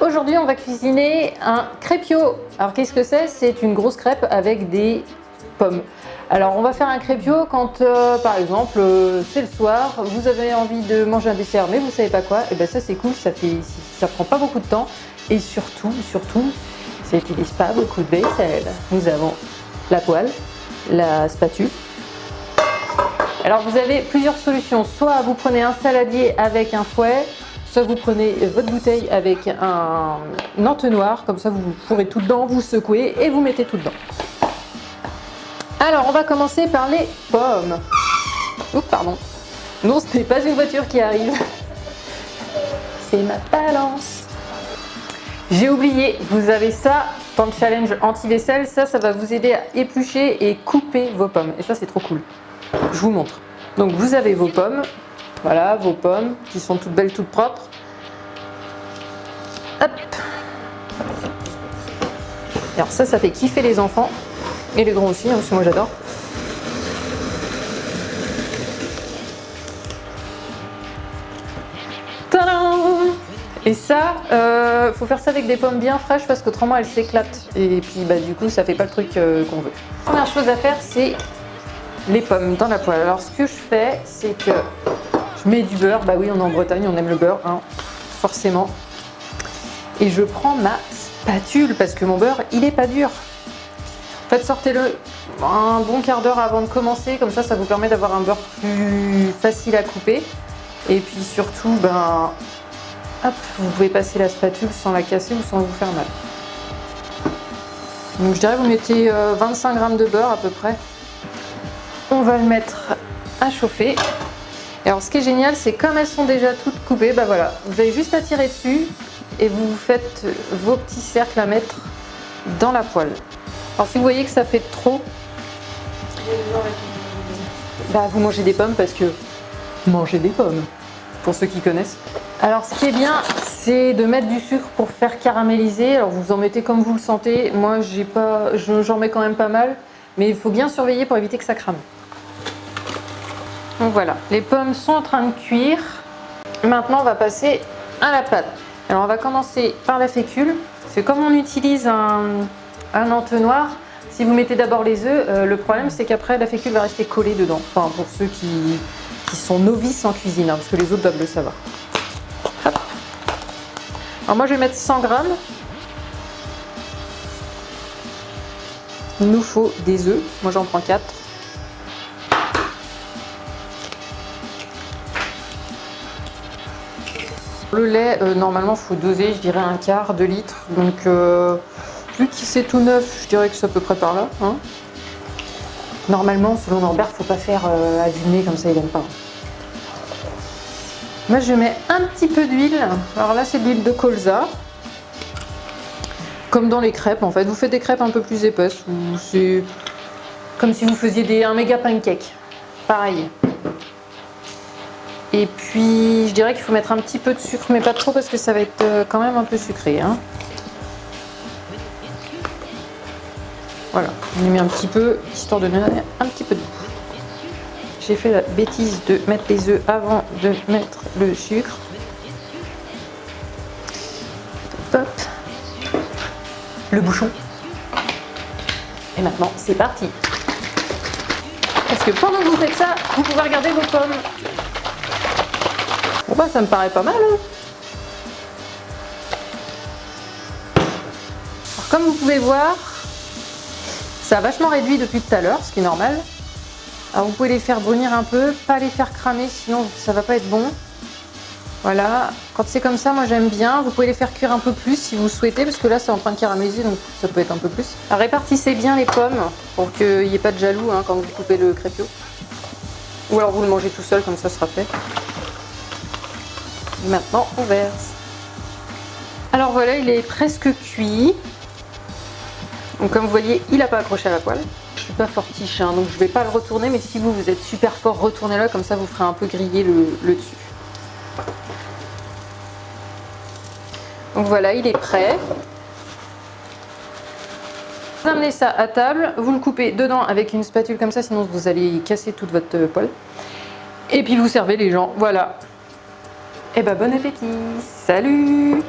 Aujourd'hui, on va cuisiner un crêpio. Alors, qu'est-ce que c'est? C'est une grosse crêpe avec des pommes. Alors, on va faire un crêpio quand, par exemple, c'est le soir, vous avez envie de manger un dessert, mais vous savez pas quoi. Et ben ça, c'est cool, ça prend pas beaucoup de temps. Et surtout, ça n'utilise pas beaucoup de vaisselle. Nous avons la poêle, la spatule. Alors, vous avez plusieurs solutions. Soit vous prenez un saladier avec un fouet, soit vous prenez votre bouteille avec un entonnoir, comme ça vous fourrez tout dedans, vous secouez et vous mettez tout dedans. Alors, on va commencer par les pommes. Oups, pardon. Non, ce n'est pas une voiture qui arrive. C'est ma balance. J'ai oublié, vous avez ça dans le challenge anti-vaisselle. Ça va vous aider à éplucher et couper vos pommes. Et ça, c'est trop cool. Je vous montre. Donc, vous avez vos pommes. Voilà, vos pommes qui sont toutes belles, toutes propres. Hop. Alors ça fait kiffer les enfants. Et les grands aussi, hein, parce que moi j'adore. Tadam! Et ça, faut faire ça avec des pommes bien fraîches parce qu'autrement elles s'éclatent. Et puis bah, du coup ça fait pas le truc qu'on veut. Première chose à faire, c'est les pommes dans la poêle. Alors ce que je fais, c'est que je mets du beurre. Bah oui, on est en Bretagne, on aime le beurre, hein, forcément. Et je prends ma spatule parce que mon beurre, il est pas dur. En fait, sortez-le un bon quart d'heure avant de commencer, comme ça vous permet d'avoir un beurre plus facile à couper. Et puis surtout, ben, hop, vous pouvez passer la spatule sans la casser ou sans vous faire mal. Donc je dirais vous mettez 25 g de beurre à peu près. On va le mettre à chauffer. Et alors ce qui est génial, c'est comme elles sont déjà toutes coupées, ben voilà, vous avez juste à tirer dessus et vous faites vos petits cercles à mettre dans la poêle. Alors si vous voyez que ça fait trop, bah, vous mangez des pommes parce que manger des pommes, pour ceux qui connaissent. Alors ce qui est bien, c'est de mettre du sucre pour faire caraméliser. Alors vous en mettez comme vous le sentez. Moi j'en mets quand même pas mal, mais il faut bien surveiller pour éviter que ça crame. Donc voilà, les pommes sont en train de cuire. Maintenant on va passer à la pâte. Alors on va commencer par la fécule. C'est comme on utilise un entonnoir. Si vous mettez d'abord les œufs, le problème c'est qu'après la fécule va rester collée dedans. Enfin pour ceux qui sont novices en cuisine, hein, parce que les autres doivent le savoir. Hop. Alors moi je vais mettre 100 g. Il nous faut des œufs. Moi j'en prends 4. Le lait, normalement, il faut doser, je dirais, un quart de litre. Donc, vu que c'est tout neuf, je dirais que c'est à peu près par là. Hein. Normalement, selon Norbert, il ne faut pas faire aviner, comme ça, il n'aime pas. Moi, je mets un petit peu d'huile. Alors là, c'est de l'huile de colza. Comme dans les crêpes, en fait. Vous faites des crêpes un peu plus épaisses. C'est comme si vous faisiez un méga pancake. Pareil. Et puis, je dirais qu'il faut mettre un petit peu de sucre, mais pas trop parce que ça va être quand même un peu sucré. Hein. Voilà, on y met un petit peu, histoire de donner un petit peu de goût. J'ai fait la bêtise de mettre les œufs avant de mettre le sucre. Hop. Le bouchon. Et maintenant, c'est parti. Parce que pendant que vous faites ça, vous pouvez regarder vos pommes. Bon bah ça me paraît pas mal. Hein. Alors, comme vous pouvez voir, ça a vachement réduit depuis tout à l'heure, ce qui est normal. Alors vous pouvez les faire brunir un peu, pas les faire cramer, sinon ça va pas être bon. Voilà, quand c'est comme ça, moi j'aime bien. Vous pouvez les faire cuire un peu plus si vous souhaitez, parce que là c'est en train de caraméliser, donc ça peut être un peu plus. Alors, répartissez bien les pommes pour qu'il n'y ait pas de jaloux hein, quand vous coupez le crêpio. Ou alors vous le mangez tout seul, comme ça sera fait. Maintenant, on verse. Alors voilà, il est presque cuit. Donc comme vous voyez, il n'a pas accroché à la poêle. Je suis pas fortiche, hein, donc je ne vais pas le retourner, mais si vous êtes super fort, retournez-le, comme ça vous ferez un peu griller le dessus. Donc voilà, il est prêt. Vous amenez ça à table, vous le coupez dedans avec une spatule comme ça, sinon vous allez casser toute votre poêle. Et puis vous servez les gens, voilà. Et bah bon appétit, salut!